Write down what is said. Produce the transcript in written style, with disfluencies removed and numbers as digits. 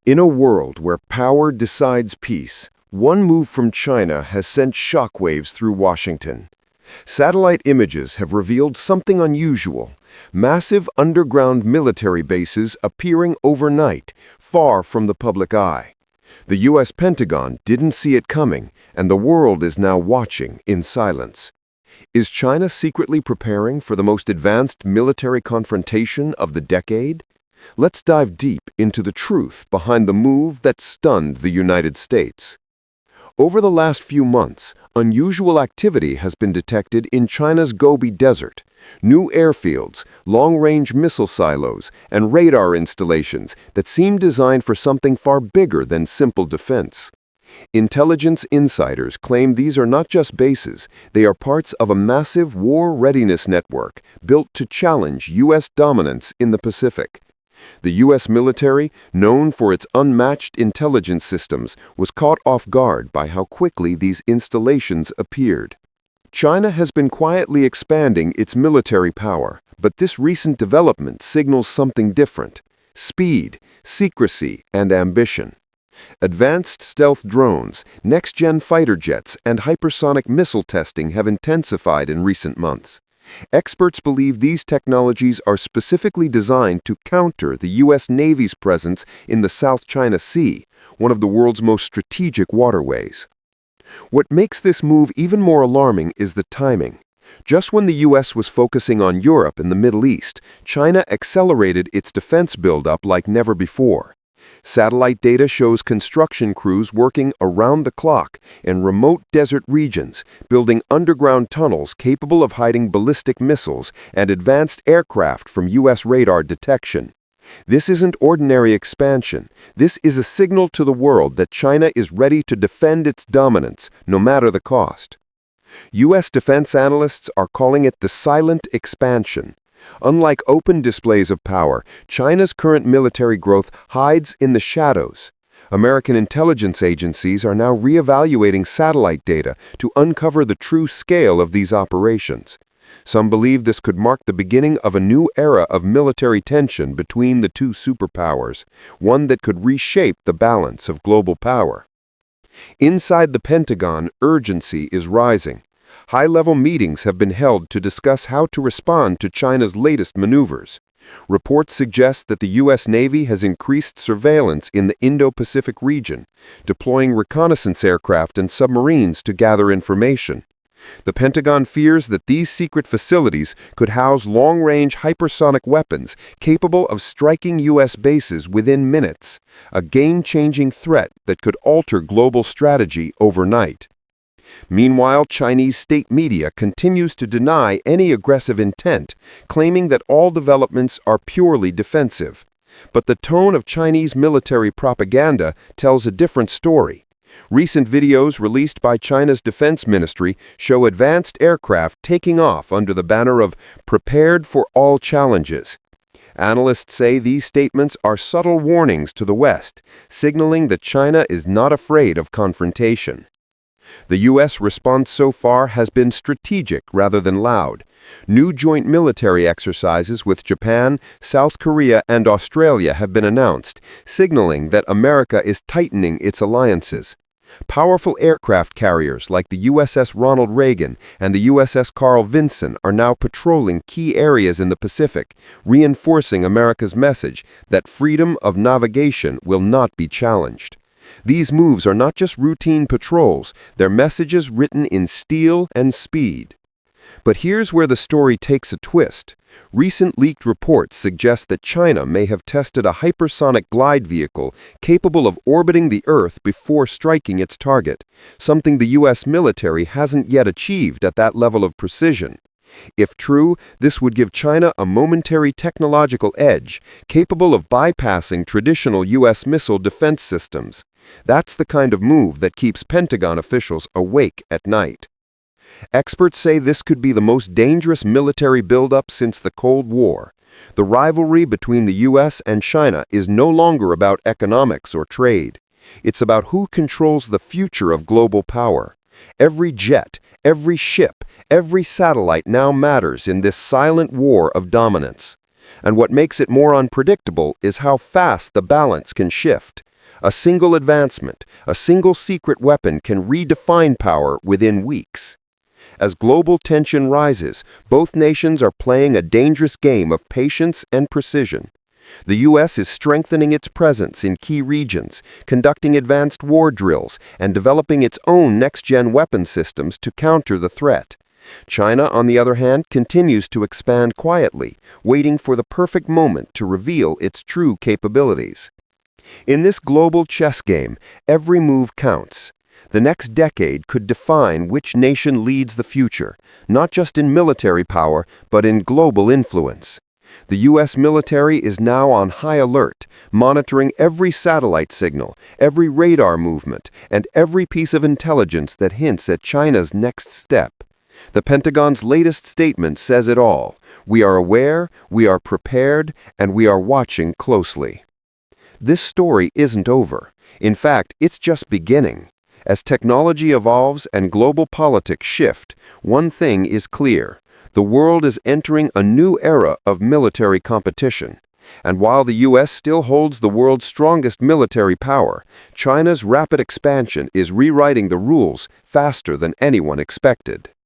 In a world where power decides peace, one move from China has sent shockwaves through Washington. Satellite images have revealed something unusual: massive underground military bases appearing overnight, far from the public eye. The U.S. Pentagon didn't see it coming, and the world is now watching in silence. Is China secretly preparing for the most advanced military confrontation of the decade? Let's dive deep into the truth behind the move that stunned the United States. Over the last few months, unusual activity has been detected in China's Gobi Desert. New airfields, long-range missile silos, and radar installations that seem designed for something far bigger than simple defense. Intelligence insiders claim these are not just bases, they are parts of a massive war readiness network built to challenge U.S. dominance in the Pacific. The U.S. military, known for its unmatched intelligence systems, was caught off guard by how quickly these installations appeared. China has been quietly expanding its military power, but this recent development signals something different: speed, secrecy, and ambition. Advanced stealth drones, next-gen fighter jets, and hypersonic missile testing have intensified in recent months. Experts believe these technologies are specifically designed to counter the U.S. Navy's presence in the South China Sea, one of the world's most strategic waterways. What makes this move even more alarming is the timing. Just when the U.S. was focusing on Europe and the Middle East, China accelerated its defense buildup like never before. Satellite data shows construction crews working around the clock in remote desert regions, building underground tunnels capable of hiding ballistic missiles and advanced aircraft from U.S. radar detection. This isn't ordinary expansion. This is a signal to the world that China is ready to defend its dominance, no matter the cost. U.S. defense analysts are calling it the silent expansion. Unlike open displays of power, China's current military growth hides in the shadows. American intelligence agencies are now reevaluating satellite data to uncover the true scale of these operations. Some believe this could mark the beginning of a new era of military tension between the two superpowers, one that could reshape the balance of global power. Inside the Pentagon, urgency is rising. High-level meetings have been held to discuss how to respond to China's latest maneuvers. Reports suggest that the U.S. Navy has increased surveillance in the Indo-Pacific region, deploying reconnaissance aircraft and submarines to gather information. The Pentagon fears that these secret facilities could house long-range hypersonic weapons capable of striking U.S. bases within minutes, a game-changing threat that could alter global strategy overnight. Meanwhile, Chinese state media continues to deny any aggressive intent, claiming that all developments are purely defensive. But the tone of Chinese military propaganda tells a different story. Recent videos released by China's defense ministry show advanced aircraft taking off under the banner of "prepared for all challenges." Analysts say these statements are subtle warnings to the West, signaling that China is not afraid of confrontation. The U.S. response so far has been strategic rather than loud. New joint military exercises with Japan, South Korea, and Australia have been announced, signaling that America is tightening its alliances. Powerful aircraft carriers like the USS Ronald Reagan and the USS Carl Vinson are now patrolling key areas in the Pacific, reinforcing America's message that freedom of navigation will not be challenged. These moves are not just routine patrols, they're messages written in steel and speed. But here's where the story takes a twist. Recent leaked reports suggest that China may have tested a hypersonic glide vehicle capable of orbiting the Earth before striking its target, something the U.S. military hasn't yet achieved at that level of precision. If true, this would give China a momentary technological edge, capable of bypassing traditional U.S. missile defense systems. That's the kind of move that keeps Pentagon officials awake at night. Experts say this could be the most dangerous military buildup since the Cold War. The rivalry between the U.S. and China is no longer about economics or trade. It's about who controls the future of global power. Every jet, every ship, every satellite now matters in this silent war of dominance. And what makes it more unpredictable is how fast the balance can shift. A single advancement, a single secret weapon can redefine power within weeks. As global tension rises, both nations are playing a dangerous game of patience and precision. The U.S. is strengthening its presence in key regions, conducting advanced war drills, and developing its own next-gen weapon systems to counter the threat. China, on the other hand, continues to expand quietly, waiting for the perfect moment to reveal its true capabilities. In this global chess game, every move counts. The next decade could define which nation leads the future, not just in military power, but in global influence. The U.S. military is now on high alert, monitoring every satellite signal, every radar movement, and every piece of intelligence that hints at China's next step. The Pentagon's latest statement says it all. We are aware, we are prepared, and we are watching closely. This story isn't over. In fact, it's just beginning. As technology evolves and global politics shift, one thing is clear. The world is entering a new era of military competition. And while the U.S. still holds the world's strongest military power, China's rapid expansion is rewriting the rules faster than anyone expected.